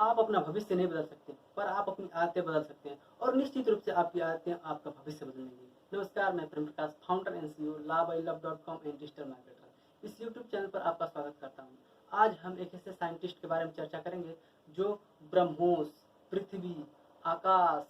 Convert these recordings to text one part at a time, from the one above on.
आप अपना भविष्य नहीं बदल सकते, पर आप अपनी आदतें बदल सकते हैं और निश्चित रूप से आपकी आदतें आपका भविष्य बदलेंगी। नमस्कार, मैं Prem Prakash, founder and CEO LoveILove.com and digital marketer. इस यूट्यूब चैनल पर आपका स्वागत करता हूँ। आज हम एक ऐसे साइंटिस्ट के बारे में चर्चा करेंगे जो ब्रह्मोस, पृथ्वी, आकाश,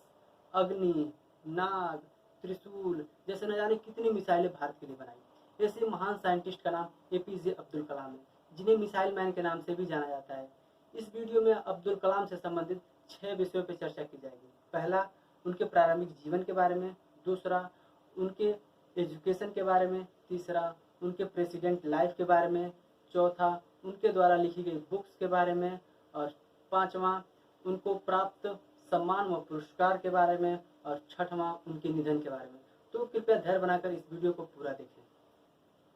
अग्नि, नाग, त्रिशूल जैसे न जाने कितनी मिसाइलें भारत के लिए बनाई। ऐसे महान साइंटिस्ट का नाम APJ अब्दुल कलाम है, जिन्हें मिसाइल मैन के नाम से भी जाना जाता है। इस वीडियो में अब्दुल कलाम से संबंधित 6 विषयों पर चर्चा की जाएगी। पहला, उनके प्रारंभिक जीवन के बारे में। दूसरा, उनके एजुकेशन के बारे में। तीसरा, उनके प्रेसिडेंट लाइफ के बारे में। चौथा, उनके द्वारा लिखी गई बुक्स के बारे में। और पांचवा, उनको प्राप्त सम्मान व पुरस्कार के बारे में। और छठवां, उनके निधन के बारे में। तो कृपया धैर्य बनाकर इस वीडियो को पूरा देखें।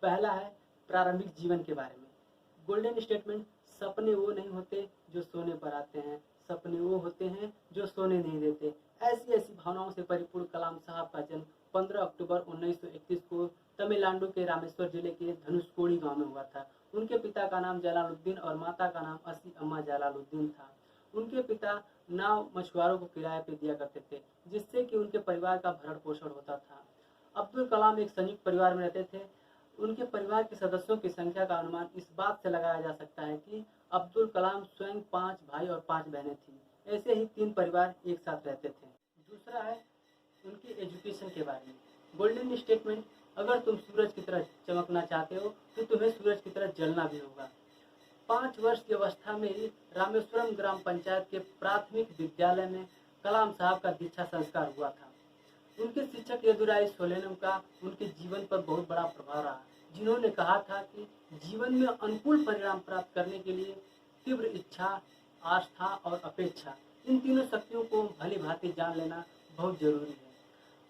पहला है प्रारंभिक जीवन के बारे में। गोल्डन स्टेटमेंट: सपने वो नहीं होते जो सोने पर आते हैं, सपने वो होते हैं जो सोने नहीं देते। ऐसी भावनाओं से परिपूर्ण कलाम साहब का जन्म 15 अक्टूबर 1931 को तमिलनाडु के रामेश्वर जिले के धनुषकोडी गांव में हुआ था। उनके पिता का नाम जलालुद्दीन और माता का नाम अस्सी अम्मा जलालुद्दीन था। उनके पिता नाव मछुआरों को किराए पे दिया करते थे, जिससे कि उनके परिवार का भरण पोषण होता था। अब्दुल कलाम एक संयुक्त परिवार में रहते थे। उनके परिवार के सदस्यों की संख्या का अनुमान इस बात से लगाया जा सकता है कि अब्दुल कलाम स्वयं 5 भाई और 5 बहनें थीं। ऐसे ही 3 परिवार एक साथ रहते थे। दूसरा है उनकी एजुकेशन के बारे में। गोल्डन स्टेटमेंट: अगर तुम सूरज की तरह चमकना चाहते हो तो तुम्हें सूरज की तरह जलना भी होगा। 5 वर्ष की अवस्था में ही रामेश्वरम ग्राम पंचायत के प्राथमिक विद्यालय में कलाम साहब का दीक्षा संस्कार हुआ था। उनके शिक्षक यदुराई सोलेनम का उनके जीवन पर बहुत बड़ा प्रभाव रहा, जिन्होंने कहा था कि जीवन में अनुकूल परिणाम प्राप्त करने के लिए तीव्र इच्छा, आस्था और अपेक्षा, इन तीनों शक्तियों को भली भांति जान लेना बहुत जरूरी है।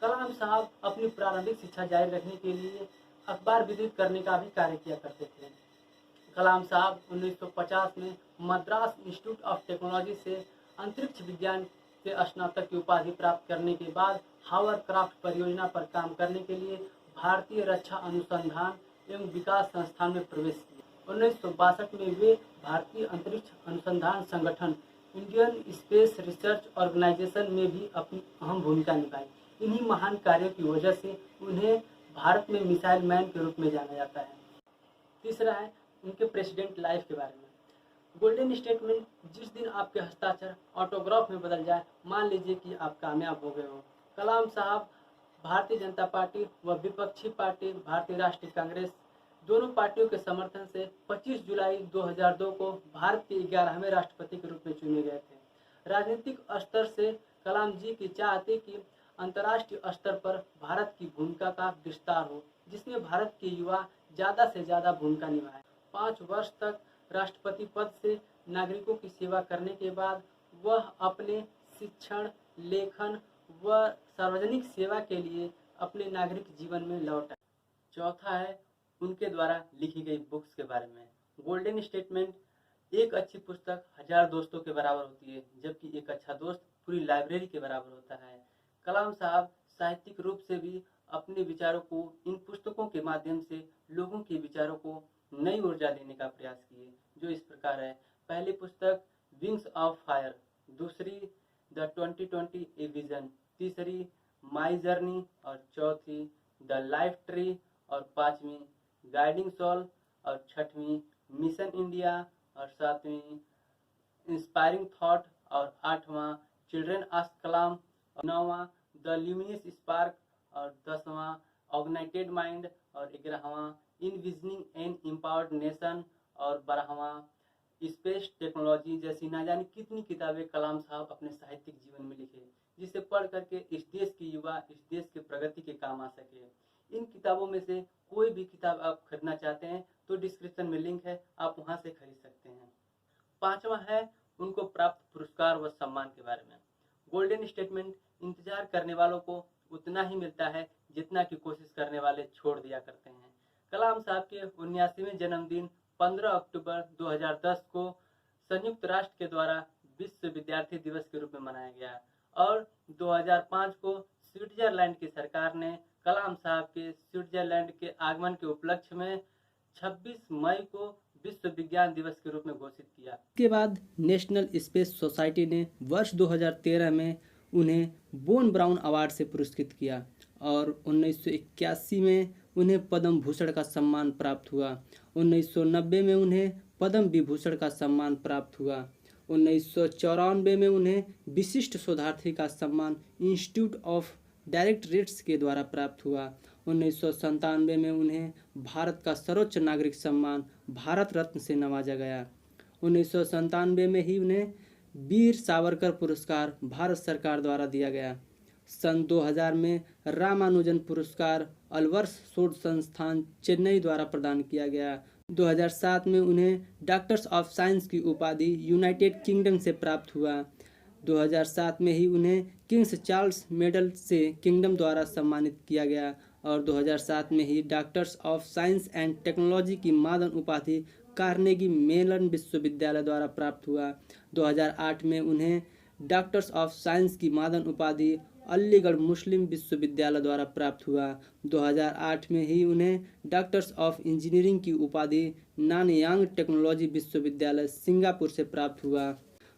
कलाम साहब अपनी प्रारंभिक शिक्षा जारी रखने के लिए अखबार वितरित करने का भी कार्य किया करते थे। कलाम साहब 1950 में मद्रास इंस्टीट्यूट ऑफ टेक्नोलॉजी से अंतरिक्ष विज्ञान के स्नातक की उपाधि प्राप्त करने के बाद हावर क्राफ्ट परियोजना पर काम करने के लिए भारतीय रक्षा अनुसंधान एवं विकास संस्थान में प्रवेश किया। 1962 में वे भारतीय अंतरिक्ष अनुसंधान संगठन इंडियन स्पेस रिसर्च ऑर्गेनाइजेशन में भी अपनी अहम भूमिका निभाई। इन्हीं महान कार्यों की वजह से उन्हें भारत में मिसाइल मैन के रूप में जाना जाता है। तीसरा है उनके प्रेसिडेंट लाइफ के बारे में। गोल्डन स्टेटमेंट: जिस दिन आपके हस्ताक्षर ऑटोग्राफ में बदल जाए, मान लीजिए कि आप कामयाब हो गए हो। कलाम साहब भारतीय जनता पार्टी व विपक्षी पार्टी भारतीय राष्ट्रीय कांग्रेस दोनों पार्टियों के समर्थन से 25 जुलाई 2002 को भारत के 11वें राष्ट्रपति के रूप में चुने गए थे। राजनीतिक स्तर से कलाम जी की चाह थी कि अंतर्राष्ट्रीय स्तर पर भारत की भूमिका का विस्तार हो, जिसमें भारत के युवा ज़्यादा से ज़्यादा भूमिका निभाएं। 5 वर्ष तक राष्ट्रपति पद से नागरिकों की सेवा करने के बाद वह अपने शिक्षण, लेखन व सार्वजनिक सेवा के लिए अपने नागरिक जीवन में लौट आए। चौथा है उनके द्वारा लिखी गई बुक्स के बारे में। गोल्डन स्टेटमेंट: एक अच्छी पुस्तक 1000 दोस्तों के बराबर होती है, जबकि एक अच्छा दोस्त पूरी लाइब्रेरी के बराबर होता है। कलाम साहब साहित्यिक रूप से भी अपने विचारों को इन पुस्तकों के माध्यम से लोगों के विचारों को नई ऊर्जा देने का प्रयास किए, जो इस प्रकार है। पहली पुस्तक विंग्स ऑफ फायर, दूसरी द 2020 ए विजन, तीसरी माई जर्नी और चौथी द लाइफ ट्री और पांचवी गाइडिंग सोल और छठवीं मिशन इंडिया और सातवीं इंस्पायरिंग थॉट और आठवां चिल्ड्रन आस्क कलाम, नौवां द ल्यूमिनस स्पार्क और 10वां ऑग्नाइटेड माइंड और 11वां इनविजनिंग एन एम्पावर्ड नेशन और 12वां स्पेस टेक्नोलॉजी जैसी ना जाने कितनी किताबें कलाम साहब अपने साहित्यिक जीवन में लिखे, जिसे पढ़ करके इस देश के युवा इस देश के प्रगति के काम आ सके। इन किताबों में से कोई भी किताब आप खरीदना चाहते हैं तो डिस्क्रिप्शन में लिंक है, आप वहां से खरीद सकते हैं। पांचवा है उनको प्राप्त पुरस्कार व सम्मान के बारे में। गोल्डन स्टेटमेंट: इंतजार करने वालों को उतना ही मिलता है जितना की कोशिश करने वाले छोड़ दिया करते हैं। कलाम साहब के 79वें जन्मदिन 15 अक्टूबर 2010 को संयुक्त राष्ट्र के द्वारा विश्व विद्यार्थी दिवस के रूप में मनाया गया और 2005 को स्विट्जरलैंड की सरकार ने कलाम साहब के स्विट्जरलैंड के आगमन के उपलक्ष्य में 26 मई को विश्व विज्ञान दिवस के रूप में घोषित किया। इसके बाद नेशनल स्पेस सोसाइटी ने वर्ष 2013 में उन्हें बोन ब्राउन अवार्ड से पुरस्कृत किया और 1981 में उन्हें पद्म भूषण का सम्मान प्राप्त हुआ। 1990 में उन्हें पद्म विभूषण का सम्मान प्राप्त हुआ। 1994 में उन्हें विशिष्ट शोधार्थी का सम्मान इंस्टीट्यूट ऑफ डायरेक्टरेट्स के द्वारा प्राप्त हुआ। 1997 में उन्हें भारत का सर्वोच्च नागरिक सम्मान भारत रत्न से नवाजा गया। 1997 में ही उन्हें वीर सावरकर पुरस्कार भारत सरकार द्वारा दिया गया। सन 2000 में रामानुजन पुरस्कार अल्वर्स शोध संस्थान चेन्नई द्वारा प्रदान किया गया। 2007 में उन्हें डॉक्टर्स ऑफ साइंस की उपाधि यूनाइटेड किंगडम से प्राप्त हुआ। 2007 में ही उन्हें किंग्स चार्ल्स मेडल से किंगडम द्वारा सम्मानित किया गया और 2007 में ही doctors of science and technology की मादन उपाधि कार्नेगी मेलन विश्वविद्यालय द्वारा प्राप्त हुआ। 2008 में उन्हें डॉक्टर्स ऑफ साइंस की मादन उपाधि अलीगढ़ मुस्लिम विश्वविद्यालय द्वारा प्राप्त हुआ। 2008 में ही उन्हें डॉक्टर्स ऑफ इंजीनियरिंग की उपाधि नानयांग टेक्नोलॉजी विश्वविद्यालय सिंगापुर से प्राप्त हुआ।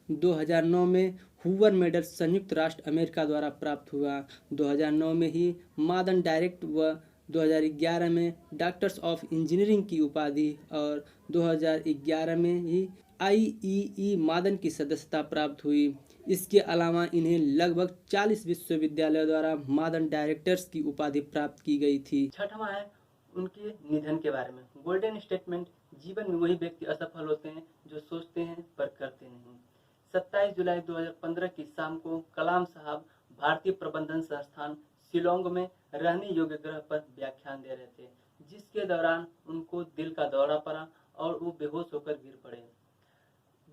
2009 में हूवर मेडल संयुक्त राष्ट्र अमेरिका द्वारा प्राप्त हुआ। 2009 में ही मादन डायरेक्ट व 2011 में डॉक्टर्स ऑफ इंजीनियरिंग की उपाधि और 2011 में ही IEE मादन की सदस्यता प्राप्त हुई। इसके अलावा इन्हें लगभग 40 विश्वविद्यालयों द्वारा मादन डायरेक्टर्स की उपाधि प्राप्त की गई थी। छठवां है उनके निधन के बारे में। गोल्डन स्टेटमेंट: जीवन में वही व्यक्ति असफल होते हैं जो सोचते हैं पर करते नहीं। 27 जुलाई 2015 की शाम को कलाम साहब भारतीय प्रबंधन संस्थान शिलोंग में रहने योग्य ग्रह पर व्याख्यान दे रहे थे, जिसके दौरान उनको दिल का दौरा पड़ा और वो बेहोश होकर गिर पड़े।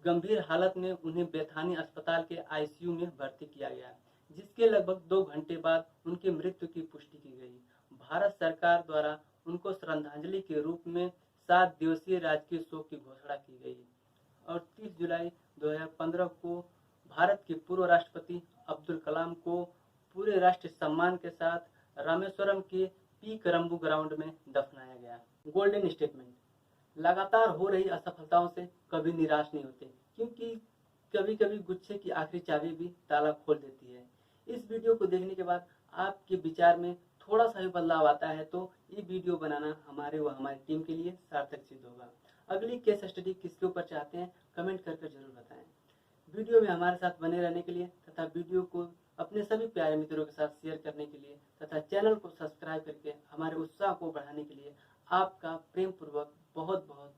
गंभीर हालत में उन्हें बेथानी अस्पताल के ICU में भर्ती किया गया, जिसके लगभग 2 घंटे बाद उनकी मृत्यु की पुष्टि की गई। भारत सरकार द्वारा उनको श्रद्धांजलि के रूप में 7 दिवसीय राजकीय शोक की घोषणा की गई और 30 जुलाई 2015 को भारत के पूर्व राष्ट्रपति अब्दुल कलाम को पूरे राष्ट्रीय सम्मान के साथ रामेश्वरम के पी करम्बू ग्राउंड में दफनाया गया। गोल्डन स्टेटमेंट: लगातार हो रही असफलताओं से कभी निराश नहीं होते, क्योंकि कभी कभी गुच्छे की आखिरी चाबी भी ताला खोल देती है। इस वीडियो को देखने के बाद आपके विचार में थोड़ा सा भी बदलाव आता है तो ये वीडियो बनाना हमारे व हमारी टीम के लिए सार्थक सिद्ध होगा। अगली केस स्टडी किसके ऊपर चाहते हैं कमेंट करके जरूर बताएं। वीडियो में हमारे साथ बने रहने के लिए तथा वीडियो को अपने सभी प्यारे मित्रों के साथ शेयर करने के लिए तथा चैनल को सब्सक्राइब करके हमारे उत्साह को बढ़ाने के लिए आपका प्रेम पूर्वक बहुत बहुत